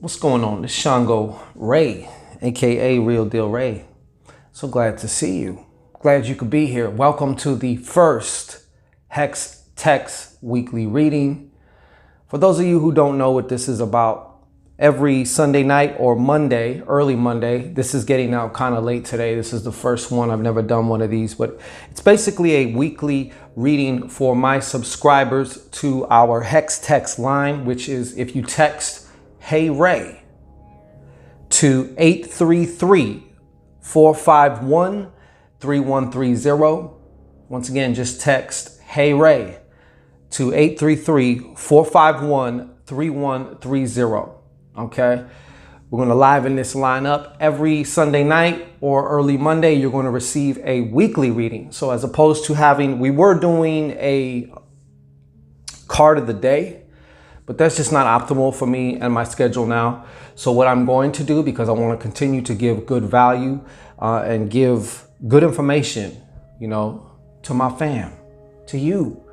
What's going on? It's Shango Ray, aka Real Deal Ray. So glad to see you. Glad you could be here. Welcome to the first Hex Text weekly reading. For those of you who don't know what this is about, every Sunday night or Monday, early Monday, this is getting out kind of late today. This is the first one. I've never done one of these, but it's basically a weekly reading for my subscribers to our Hex Text line, which is if you text HEYREI to 833-451-3130. Once again, just text HEYREI to 833-451-3130. Okay, we're going to liven this line up every Sunday night or early Monday. You're going to receive a weekly reading. So as opposed to we were doing a card of the day, but that's just not optimal for me and my schedule now. So what I'm going to do, because I want to continue to give good value and give good information, to my fam, to you.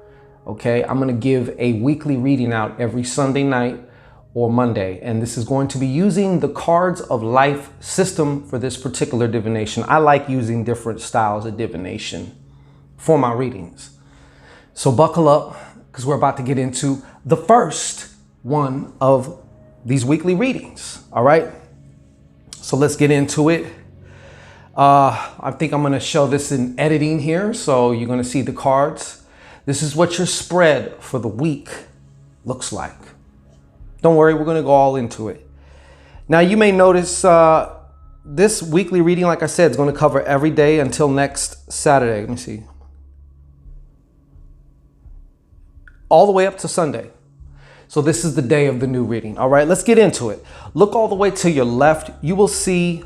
Okay, I'm going to give a weekly reading out every Sunday night or Monday. And this is going to be using the Cards of Life system for this particular divination. I like using different styles of divination for my readings. So buckle up, because we're about to get into the first one of these weekly readings. All right, so let's get into it. I think I'm going to show this in editing here, so you're going to see the cards. This is what your spread for the week looks like. Don't worry, we're going to go all into it. Now you may notice this weekly reading, like I said, is going to cover every day until next Saturday. Let me see. All the way up to Sunday. So this is the day of the new reading. All right, let's get into it. Look all the way to your left. You will see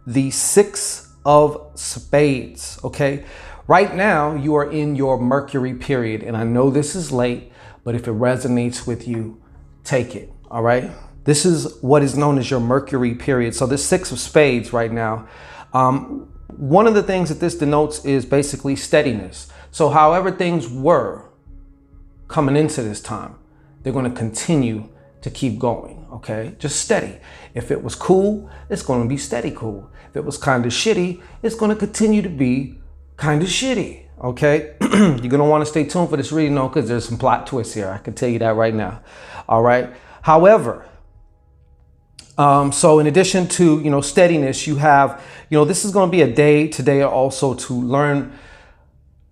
the 6 of Spades. Okay, right now you are in your Mercury period. And I know this is late, but if it resonates with you, take it. All right, this is what is known as your Mercury period. So this 6 of Spades right now. One of the things that this denotes is basically steadiness. So however things were coming into this time, they're going to continue to keep going. Okay, just steady. If it was cool, it's going to be steady cool. If it was kind of shitty, it's going to continue to be kind of shitty. Okay, you're going to want to stay tuned for this reading, though, because there's some plot twists here. I can tell you that right now. All right. However, so in addition to steadiness, you have this is going to be a day today also to learn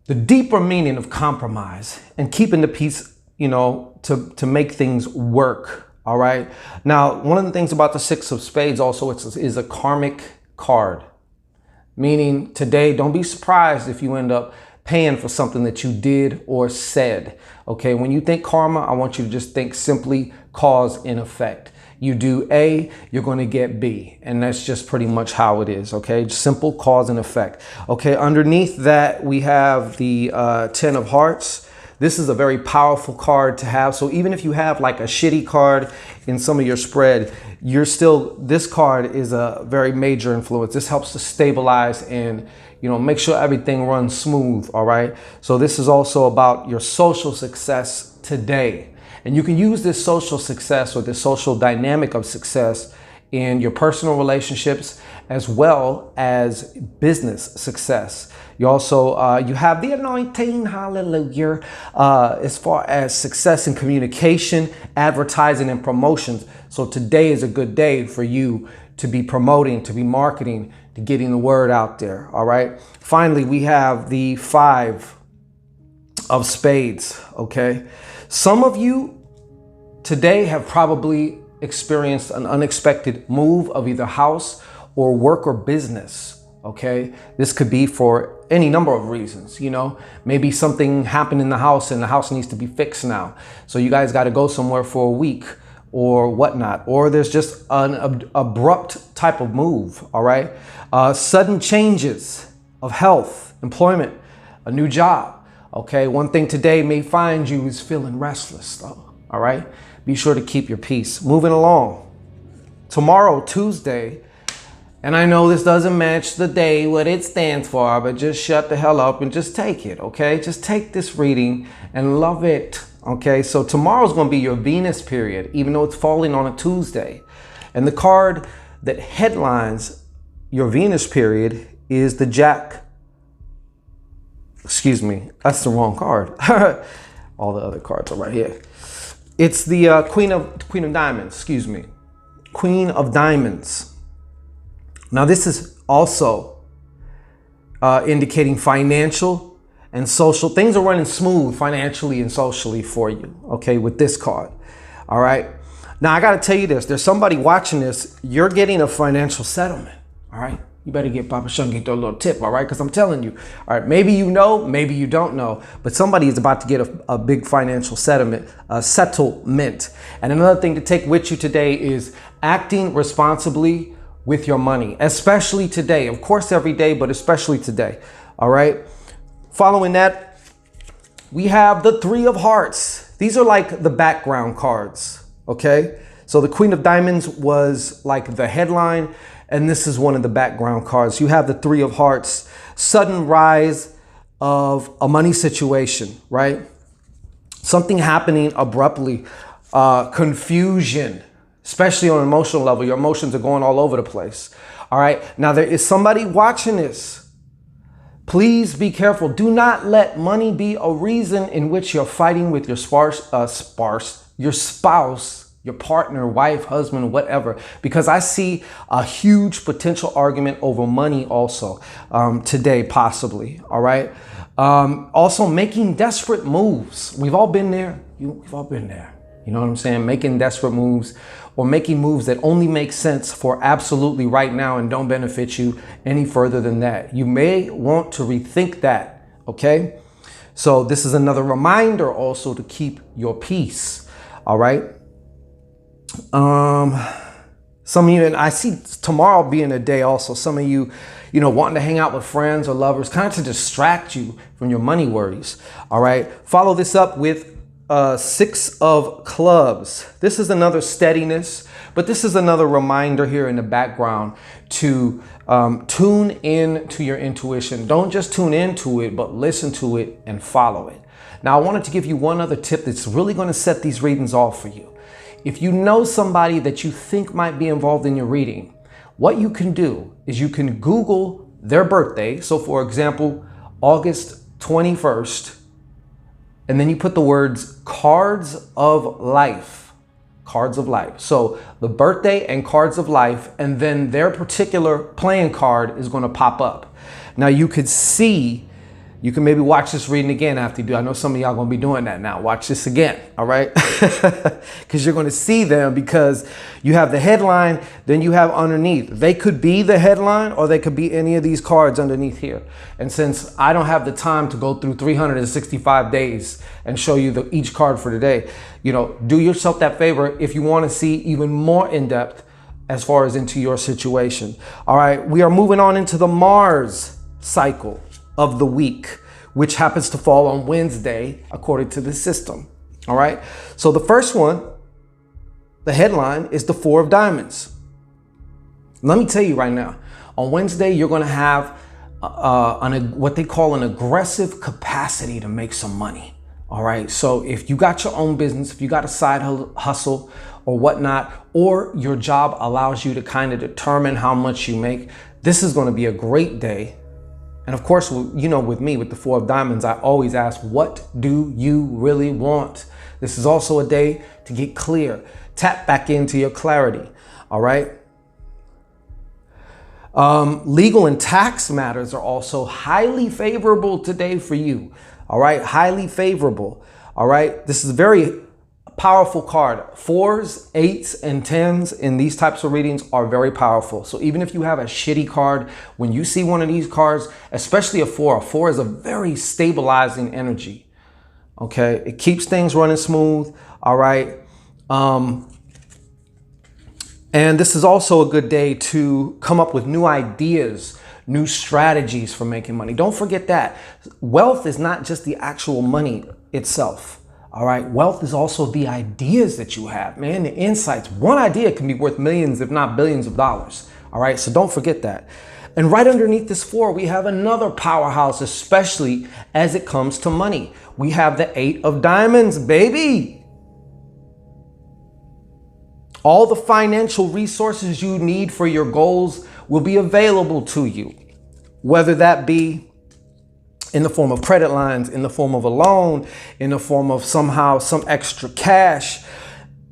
the deeper meaning of compromise and keeping the peace, to make things work. All right. Now, one of the things about the 6 of Spades also is a karmic card, meaning today, don't be surprised if you end up paying for something that you did or said. Okay. When you think karma, I want you to just think simply cause and effect. You do A, you're going to get B. And that's just pretty much how it is. Okay. Simple cause and effect. Okay. Underneath that, we have the 10 of Hearts. This is a very powerful card to have. So even if you have like a shitty card in some of your spread, this card is a very major influence. This helps to stabilize and, make sure everything runs smooth. All right. So this is also about your social success today. And you can use this social success or this social dynamic of success in your personal relationships as well as business success. You also, you have the anointing, hallelujah, as far as success in communication, advertising, and promotions. So today is a good day for you to be promoting, to be marketing, to getting the word out there. All right. Finally, we have the 5 of Spades. Okay. Some of you today have probably experienced an unexpected move of either house or work or business. Okay, this could be for any number of reasons. Maybe something happened in the house and the house needs to be fixed now. So you guys got to go somewhere for a week or whatnot, or there's just an abrupt type of move. All right, sudden changes of health, employment, a new job. Okay, one thing today may find you is feeling restless though. All right, be sure to keep your peace. Moving along. Tomorrow, Tuesday, and I know this doesn't match the day, what it stands for, but just shut the hell up and just take it, okay? Just take this reading and love it, okay? So tomorrow's going to be your Venus period, even though it's falling on a Tuesday. And the card that headlines your Venus period is the Jack. Excuse me, that's the wrong card. All the other cards are right here. It's the Queen of Diamonds, excuse me. Queen of Diamonds. Now this is also indicating financial and social. Things are running smooth financially and socially for you, okay, with this card. All right. Now I got to tell you this. There's somebody watching this. You're getting a financial settlement. All right. You better get Papa Shun, get a little tip, all right? Because I'm telling you, all right, maybe you know, maybe you don't know, but somebody is about to get a big financial settlement. And another thing to take with you today is acting responsibly with your money, especially today. Of course, every day, but especially today, all right? Following that, we have the Three of Hearts. These are like the background cards, okay? So the Queen of Diamonds was like the headline, and this is one of the background cards. You have the Three of Hearts, sudden rise of a money situation, right? Something happening abruptly, confusion, especially on an emotional level. Your emotions are going all over the place, all right? Now, there is somebody watching this. Please be careful. Do not let money be a reason in which you're fighting with your your spouse, your partner, wife, husband, whatever, because I see a huge potential argument over money also today, possibly. All right. Also making desperate moves. We've all been there. We've all been there. You know what I'm saying? Making desperate moves or making moves that only make sense for absolutely right now and don't benefit you any further than that. You may want to rethink that. Okay. So this is another reminder also to keep your peace. All right. Some of you, and I see tomorrow being a day also, some of you, wanting to hang out with friends or lovers, kind of to distract you from your money worries. All right. Follow this up with Six of Clubs. This is another steadiness, but this is another reminder here in the background to tune in to your intuition. Don't just tune into it, but listen to it and follow it. Now, I wanted to give you one other tip that's really going to set these readings off for you. If you know somebody that you think might be involved in your reading, what you can do is you can Google their birthday. So for example, August 21st, and then you put the words cards of life, cards of life. So the birthday and cards of life, and then their particular playing card is going to pop up. Now you could see, you can maybe watch this reading again after you do. I know some of y'all gonna be doing that now. Watch this again, all right? Because you're gonna see them, because you have the headline, then you have underneath. They could be the headline or they could be any of these cards underneath here. And since I don't have the time to go through 365 days and show you each card for today, do yourself that favor if you wanna see even more in depth as far as into your situation. All right, we are moving on into the Mars cycle of the week, which happens to fall on Wednesday, according to the system. All right. So the first one, the headline is the Four of Diamonds. Let me tell you right now, on Wednesday, you're going to have what they call an aggressive capacity to make some money. All right. So if you got your own business, if you got a side hustle or whatnot, or your job allows you to kind of determine how much you make, this is going to be a great day. And of course, with me, with the Four of Diamonds, I always ask, what do you really want? This is also a day to get clear. Tap back into your clarity. All right. Legal and tax matters are also highly favorable today for you. All right. Highly favorable. All right. This is a very powerful card. 4s, 8s, and 10s in these types of readings are very powerful. So even if you have a shitty card, when you see one of these cards, especially a 4 is a very stabilizing energy. Okay. It keeps things running smooth. All right. And this is also a good day to come up with new ideas, new strategies for making money. Don't forget that wealth is not just the actual money itself. All right. Wealth is also the ideas that you have, man, the insights. One idea can be worth millions, if not billions of dollars. All right. So don't forget that. And right underneath this 4, we have another powerhouse, especially as it comes to money. We have the 8 of Diamonds, baby. All the financial resources you need for your goals will be available to you, whether that be in the form of credit lines, in the form of a loan, in the form of somehow some extra cash.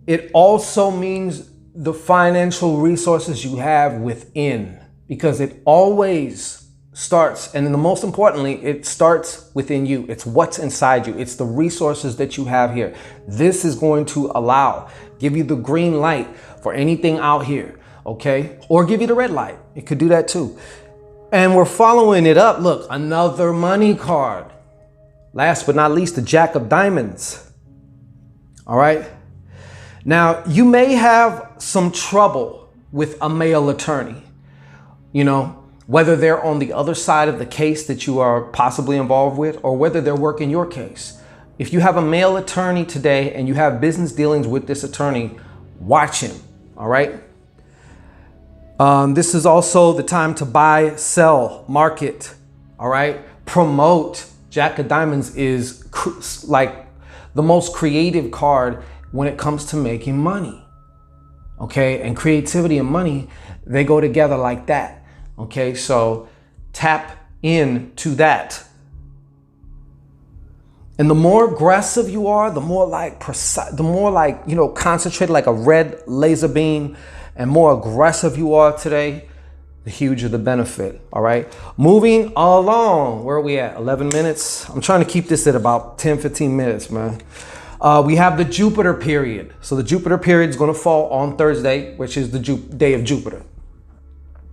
It also means the financial resources you have within, because it always starts, and the most importantly, it starts within you. It's what's inside you. It's the resources that you have here. This is going to give you the green light for anything out here, okay? Or give you the red light. It could do that too. And we're following it up. Look, another money card. Last but not least, the Jack of Diamonds. All right. Now, you may have some trouble with a male attorney, whether they're on the other side of the case that you are possibly involved with, or whether they're working your case. If you have a male attorney today and you have business dealings with this attorney, watch him, all right? This is also the time to buy, sell, market, all right? Promote. Jack of Diamonds is like the most creative card when it comes to making money, okay? And creativity and money, they go together like that. Okay, so tap into that. And the more aggressive you are, the more like precise, the more like, concentrated like a red laser beam, and more aggressive you are today, the huger the benefit. All right, moving along. Where are we at? 11 minutes. I'm trying to keep this at about 10, 15 minutes, man. We have the Jupiter period. So the Jupiter period is going to fall on Thursday, which is the day of Jupiter.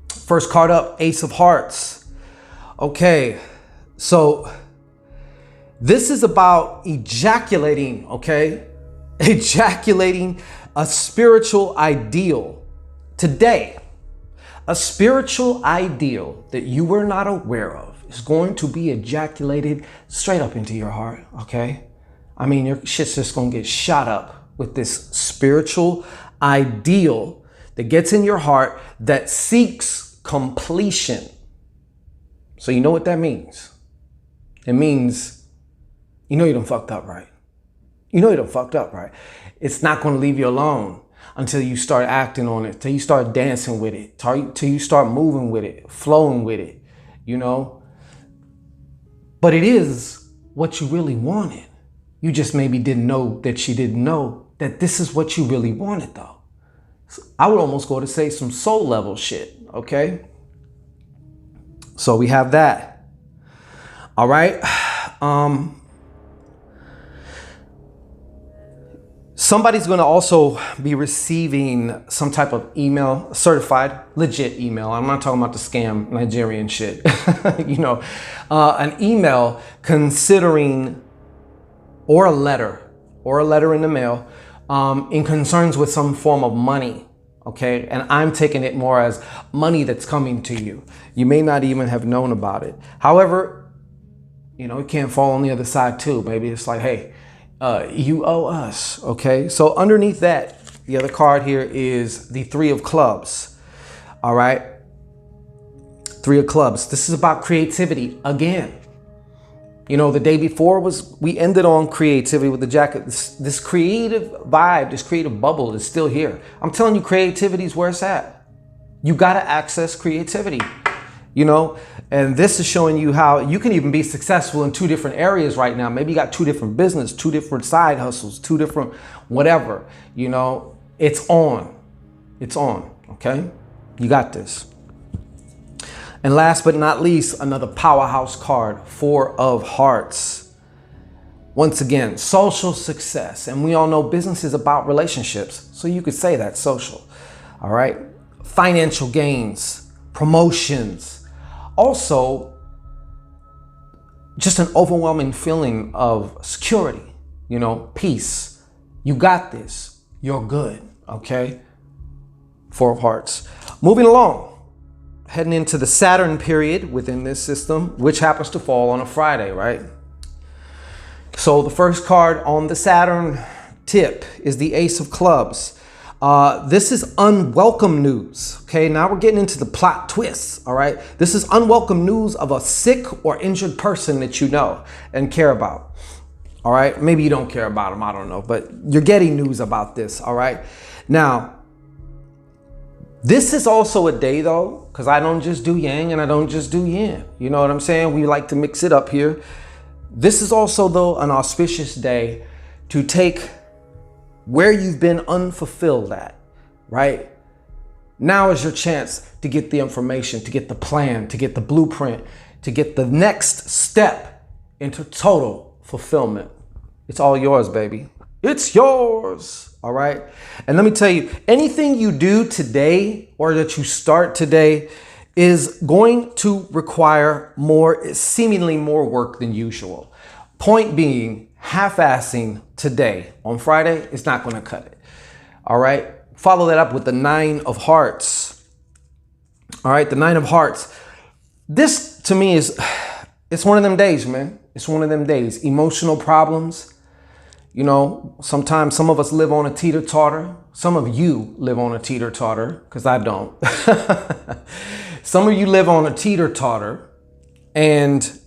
First card up, Ace of Hearts. Okay, so this is about ejaculating, okay? Ejaculating a spiritual ideal today. A spiritual ideal that you were not aware of is going to be ejaculated straight up into your heart, okay? I mean, your shit's just gonna get shot up with this spiritual ideal that gets in your heart that seeks completion. So you know what that means? It means, you done fucked up, right? You done fucked up, right? It's not going to leave you alone until you start acting on it, till you start dancing with it, till you start moving with it, flowing with it, But it is what you really wanted. You just maybe didn't know that she didn't know that this is what you really wanted, though. I would almost go to say some soul level shit, okay? So we have that. All right. Somebody's going to also be receiving some type of email, certified, legit email. I'm not talking about the scam Nigerian shit. An email considering, or a letter in the mail, in concerns with some form of money, okay? And I'm taking it more as money that's coming to you. You may not even have known about it. However, it can't fall on the other side too. Maybe it's like, hey, you owe us, okay? So underneath that, the other card here is the Three of Clubs, all right? Three of Clubs. This is about creativity again. The day before we ended on creativity with the jacket. This creative vibe, this creative bubble is still here. I'm telling you, creativity is where it's at. You got to access creativity, and this is showing you how you can even be successful in two different areas right now. Maybe you got two different business, two different side hustles, two different whatever, it's on, okay? You got this. And last but not least, another powerhouse card, Four of Hearts. Once again, social success. And we all know business is about relationships. So you could say that's social. All right. Financial gains, promotions. Also, just an overwhelming feeling of security, peace. You got this. You're good. Okay. Four of Hearts. Moving along. Heading into the Saturn period within this system, which happens to fall on a Friday, right? So the first card on the Saturn tip is the Ace of Clubs. This is unwelcome news. Okay, now we're getting into the plot twists. All right, this is unwelcome news of a sick or injured person that you know and care about. All right, maybe you don't care about them, I don't know, but you're getting news about this. All right, now This is also a day though, because I don't just do yang and I don't just do yin. You know what I'm saying? We like to mix it up here. This is also though an auspicious day to take where you've been unfulfilled at, right? Now is your chance to get the information, to get the plan, to get the blueprint, to get the next step into total fulfillment. It's all yours, baby. It's yours. All right. And let me tell you, anything you do today or that you start today is going to require seemingly more work than usual. Point being, half-assing today on Friday is not going to cut it. All right. Follow that up with the 9 of hearts. All right. The 9 of hearts. This to me it's one of them days, man. It's one of them days. Emotional problems. You know, sometimes some of us live on a teeter-totter. Some of you live on a teeter-totter, because I don't. Some of you live on a teeter-totter, and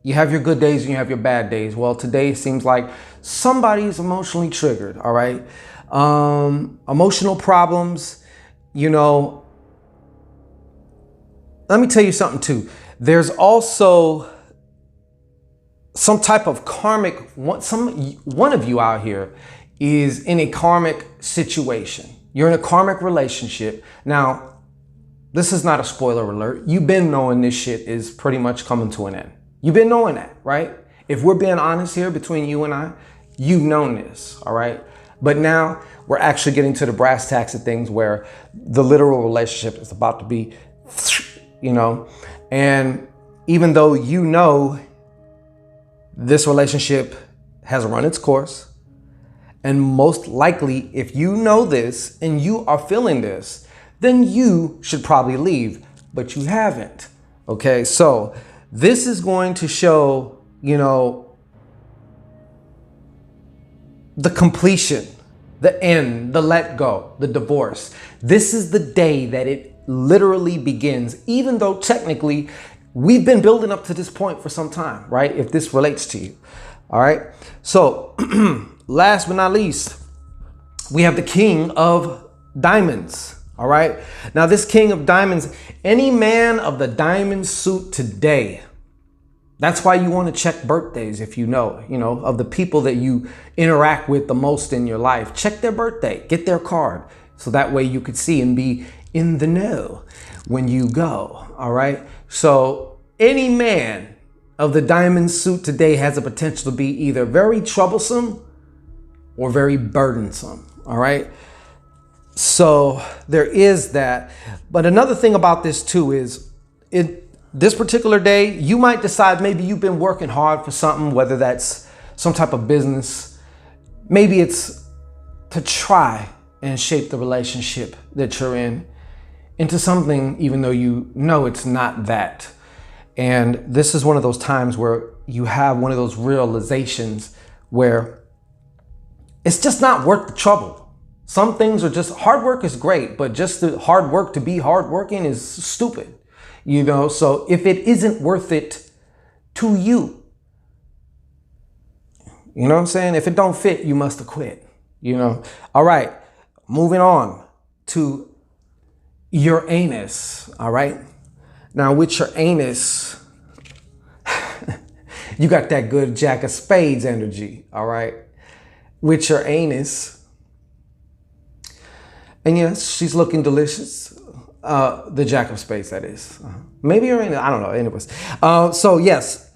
you have your good days and you have your bad days. Well, today seems like somebody's emotionally triggered, all right? Emotional problems, you know. Let me tell you something, too. There's also some type of karmic, one of you out here is in a karmic situation. You're in a karmic relationship. Now, this is not a spoiler alert. You've been knowing this shit is pretty much coming to an end. You've been knowing that, right? If we're being honest here between you and I, you've known this, all right? But now we're actually getting to the brass tacks of things where the literal relationship is about to be, you know, and even though you know this relationship has run its course, and most likely, if you know this and you are feeling this, then you should probably leave, but you haven't. Okay, so this is going to show, you know, the completion, the end, the let go, the divorce. This is the day that it literally begins, even though technically we've been building up to this point for some time, right? If this relates to you. All right. So last but not least, we have the King of Diamonds. All right. Now, this King of Diamonds, any man of the diamond suit today. That's why you want to check birthdays. If you know, of the people that you interact with the most in your life, check their birthday, get their card. So that way you could see and be in the know when you go. All right. So any man of the diamond suit today has the potential to be either very troublesome or very burdensome. All right. So there is that. But another thing about this too is this particular day, you might decide maybe you've been working hard for something, whether that's some type of business. Maybe it's to try and shape the relationship that you're in into something, even though you know it's not that. And this is one of those times where you have one of those realizations where it's just not worth the trouble. Some things are just, hard work is great, but just the hard work to be hardworking is stupid, you know? So if it isn't worth it to you, you know what I'm saying? If it don't fit, you must have quit, you know? All right, moving on to Uranus, all right? Now with Uranus, you got that good Jack of Spades energy, all right? With Uranus, and yes, she's looking delicious. The Jack of Spades, that is. Maybe Uranus, I don't know, anyways. So yes,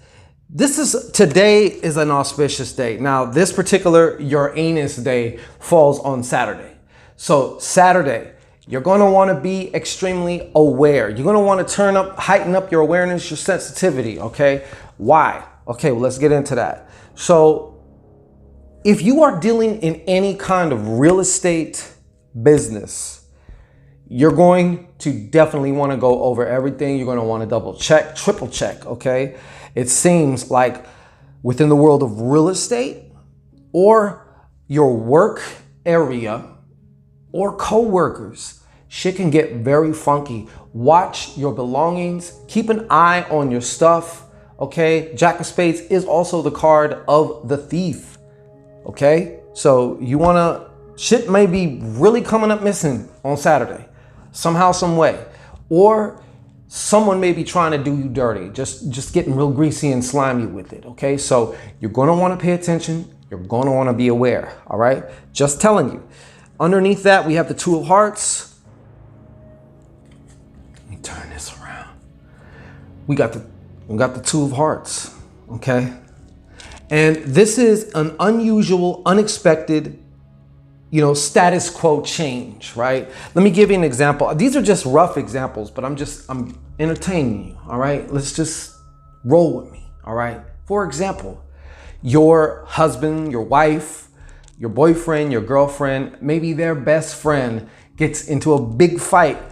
today is an auspicious day. Now this particular Uranus day falls on Saturday. So Saturday, you're going to want to be extremely aware. You're going to want to heighten up your awareness, your sensitivity. Okay. Why? Okay. Well, let's get into that. So if you are dealing in any kind of real estate business, you're going to definitely want to go over everything. You're going to want to double check, triple check. Okay. It seems like within the world of real estate or your work area, or co-workers, shit can get very funky. Watch your belongings. Keep an eye on your stuff. Okay. Jack of Spades is also the card of the thief. Okay. So you want to, shit may be really coming up missing on Saturday. somehow, some way. Or someone may be trying to do you dirty, just getting real greasy and slimy with it, okay? So you're gonna wanna pay attention. You're gonna wanna be aware, all right? Just telling you. Underneath that, we have the Two of Hearts. Let me turn this around. We got the Two of Hearts, okay? And this is an unusual, unexpected, status quo change, right? Let me give you an example. These are just rough examples, but I'm entertaining you, all right? Let's just roll with me, all right? For example, your husband, your wife, your boyfriend, your girlfriend, maybe their best friend gets into a big fight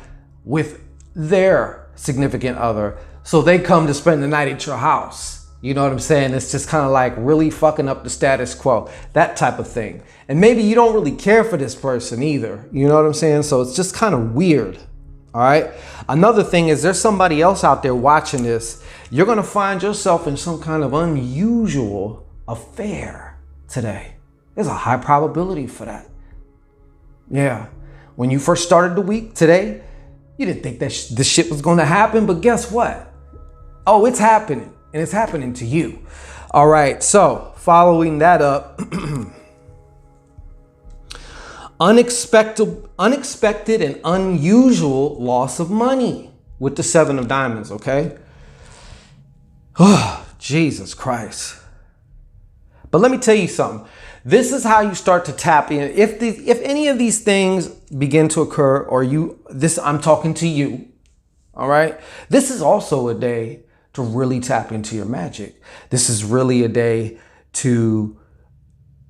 with their significant other, so they come to spend the night at your house. You know what I'm saying? It's just kind of like really fucking up the status quo, that type of thing. And maybe you don't really care for this person either. You know what I'm saying? So it's just kind of weird. All right. Another thing is there's somebody else out there watching this. You're going to find yourself in some kind of unusual affair today. There's a high probability for that. Yeah. When you first started the week today, you didn't think that this shit was going to happen. But guess what? Oh, it's happening. And it's happening to you. All right. So following that up, unexpected and unusual loss of money with the Seven of Diamonds. Okay. Oh, Jesus Christ. But let me tell you something. This is how you start to tap in. If any of these things begin to occur, or I'm talking to you. All right. This is also a day to really tap into your magic. This is really a day to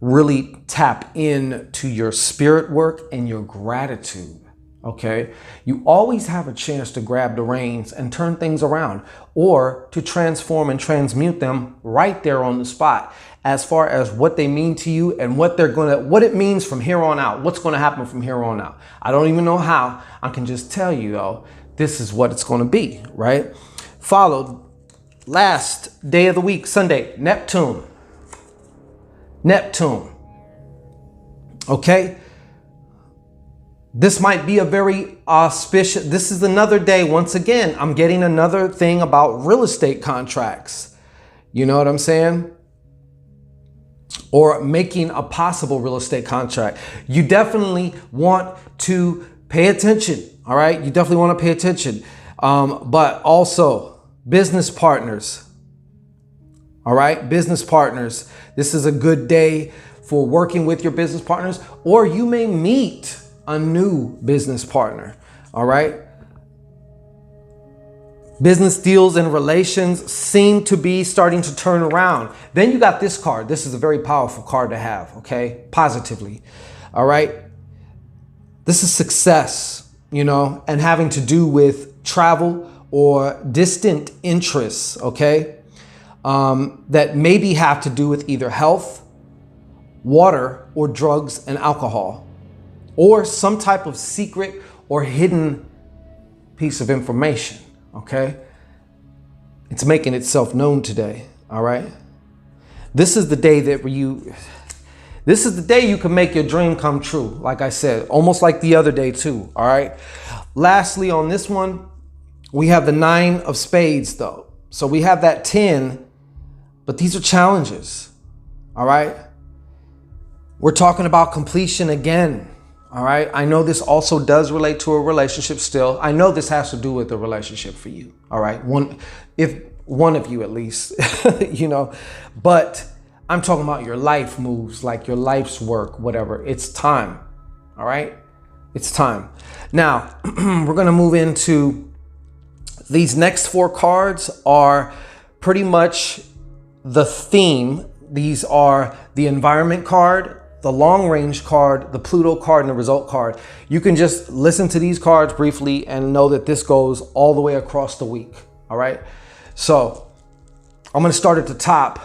really tap into your spirit work and your gratitude. Okay. You always have a chance to grab the reins and turn things around, or to transform and transmute them right there on the spot, as far as what they mean to you and what it means from here on out, what's going to happen from here on out. I don't even know how. I can just tell you though, this is what it's going to be, right? Followed, last day of the week, Sunday, Neptune. Okay. This might be a very auspicious, this is another day. Once again, I'm getting another thing about real estate contracts. You know what I'm saying? Or making a possible real estate contract. You definitely want to pay attention. All right. You definitely want to pay attention. But also business partners. All right. Business partners. This is a good day for working with your business partners, or you may meet a new business partner. All right. Business deals and relations seem to be starting to turn around. Then you got this card. This is a very powerful card to have. Okay. Positively. All right. This is success, and having to do with travel or distant interests. Okay. That maybe have to do with either health, water, or drugs and alcohol, or some type of secret or hidden piece of information. Okay. It's making itself known today. All right. This is the day that this is the day you can make your dream come true. Like I said, almost like the other day too. All right. Lastly, on this one, we have the 9 of spades though. So we have that 10, but these are challenges. All right. We're talking about completion again. All right. I know this also does relate to a relationship still. I know this has to do with a relationship for you. All right. If one of you at least, but I'm talking about your life moves, like your life's work, whatever. It's time. All right. It's time. Now we're going to move into these next 4 cards are pretty much the theme. These are the environment card, the long range card, the Pluto card, and the result card. You can just listen to these cards briefly and know that this goes all the way across the week. All right. So I'm going to start at the top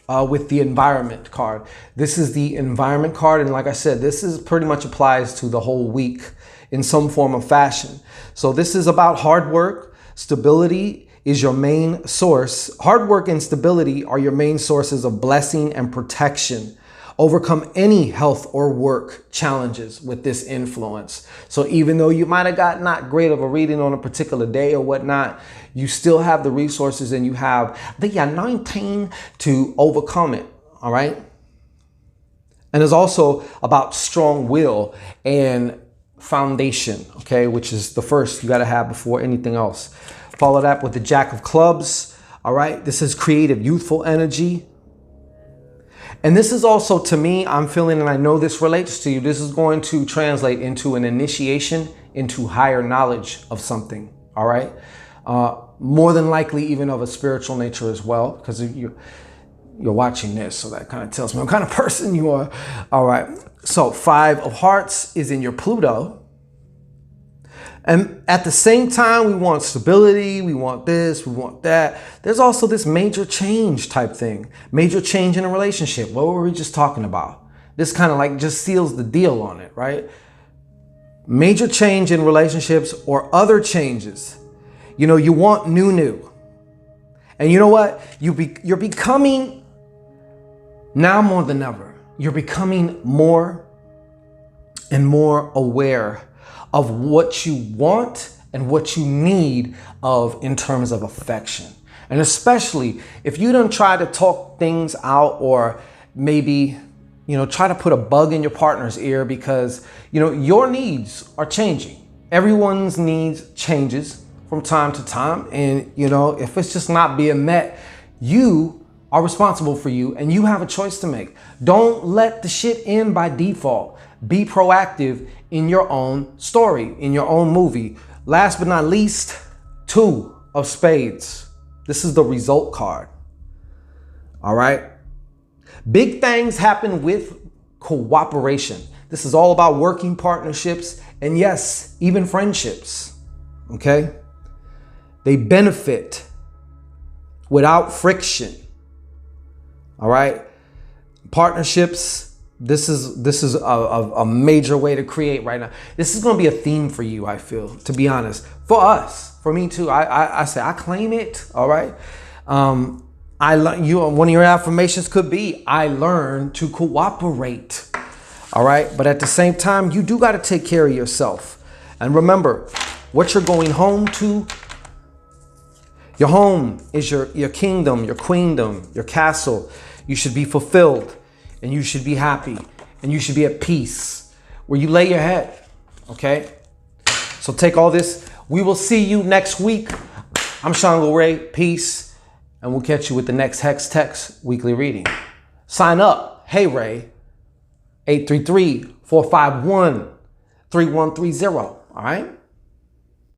with the environment card. This is the environment card. And like I said, this is pretty much applies to the whole week in some form of fashion. So this is about hard work. Stability is your main source. Hard work and stability are your main sources of blessing and protection. overcome any health or work challenges with this influence. So even though you might have got not great of a reading on a particular day or whatnot, you still have the resources and you have the anointing to overcome it. All right. And it's also about strong will and foundation, okay, which is the first you got to have before anything else. Follow that with the Jack of Clubs. All right. This is creative, youthful energy. And this is also, to me, I'm feeling, and I know this relates to you, this is going to translate into an initiation into higher knowledge of something. All right. More than likely even of a spiritual nature as well, because you're watching this. So that kind of tells me what kind of person you are. All right. So 5 of Hearts is in your Pluto. And at the same time, we want stability, we want this, we want that. There's also this major change type thing, major change in a relationship. What were we just talking about? This kind of like just seals the deal on it, right? Major change in relationships or other changes. You know, you want new. And you know what? You're becoming, now more than ever, you're becoming more and more aware of what you want and what you need of in terms of affection. And especially if you don't try to talk things out, or maybe, you know, try to put a bug in your partner's ear, because, you know, your needs are changing. Everyone's needs changes from time to time. And, you know, if it's just not being met, you are responsible for you and you have a choice to make. Don't let the shit end by default. Be proactive in your own story, in your own movie. Last but not least, 2 of Spades. This is the result card. All right. Big things happen with cooperation. This is all about working partnerships and, yes, even friendships. Okay. They benefit without friction. All right. Partnerships. This is a major way to create right now. This is going to be a theme for you, I feel, to be honest. For us, for me too. I say I claim it. All right. One of your affirmations could be, I learn to cooperate. All right. But at the same time, you do got to take care of yourself. And remember, what you're going home to, your home is your kingdom, your queendom, your castle. You should be fulfilled. And you should be happy, and you should be at peace where you lay your head. Okay. So take all this. We will see you next week. I'm HEYREI. Peace. And we'll catch you with the next Hex Text weekly reading. Sign up. HEYREI. 833-451-3130. All right.